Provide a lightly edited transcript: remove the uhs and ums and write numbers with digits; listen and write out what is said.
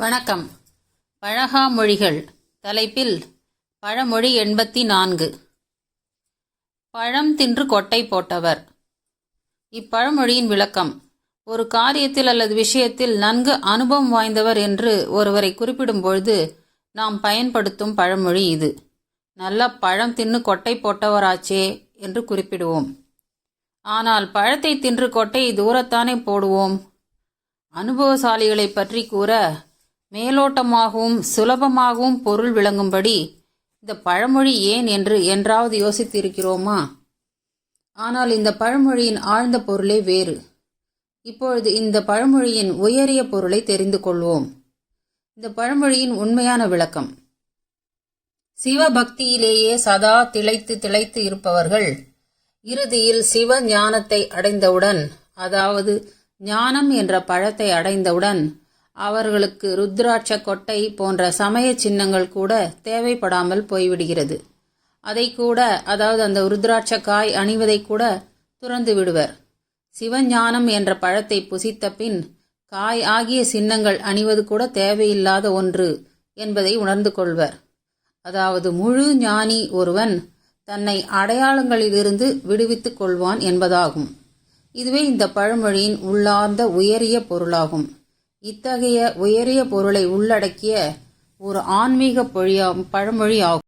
வணக்கம். பழகா மொழிகள் தலைப்பில் பழமொழி 84. பழம் தின்று கொட்டை போட்டவர். இப்பழமொழியின் விளக்கம்: ஒரு காரியத்தில் அல்லது விஷயத்தில் நன்கு அனுபவம் வாய்ந்தவர் என்று ஒருவரை குறிப்பிடும் பொழுது நாம் பயன்படுத்தும் பழமொழி இது. நல்ல பழம் தின்னு கொட்டை போட்டவராச்சே என்று குறிப்பிடுவோம். ஆனால் பழத்தை தின்று கொட்டையை தூரத்தானே போடுவோம். அனுபவசாலிகளை பற்றி கூற மேலோட்டமாகவும் சுலபமாகவும் பொருள் விளங்கும்படி இந்த பழமொழி ஏன் என்று என்றாவது யோசித்திருக்கிறோமா? ஆனால் இந்த பழமொழியின் ஆழ்ந்த பொருளே வேறு. இப்பொழுது இந்த பழமொழியின் உயரிய பொருளை தெரிந்து கொள்வோம். இந்த பழமொழியின் உண்மையான விளக்கம்: சிவபக்தியிலேயே சதா திளைத்து இருப்பவர்கள் இறுதியில் சிவ ஞானத்தை அடைந்தவுடன், அதாவது ஞானம் என்ற பழத்தை அடைந்தவுடன், அவர்களுக்கு ருத்ராட்ச கொட்டை போன்ற சமய சின்னங்கள் கூட தேவைப்படாமல் போய்விடுகிறது. அதை கூட, அதாவது அந்த ருத்ராட்ச காய் அணிவதை கூட துறந்து விடுவர். சிவஞானம் என்ற பழத்தை புசித்த பின் காய் ஆகிய சின்னங்கள் அணிவது கூட தேவையில்லாத ஒன்று என்பதை உணர்ந்து கொள்வர். அதாவது முழு ஞானி ஒருவன் தன்னை அடையாளங்களிலிருந்து விடுவித்துக் கொள்வான் என்பதாகும். இதுவே இந்த பழமொழியின் உள்ளார்ந்த உயரிய பொருளாகும். இத்தகைய உயரிய பொருளை உள்ளடக்கிய ஒரு ஆன்மீக பழமொழி ஆகும்.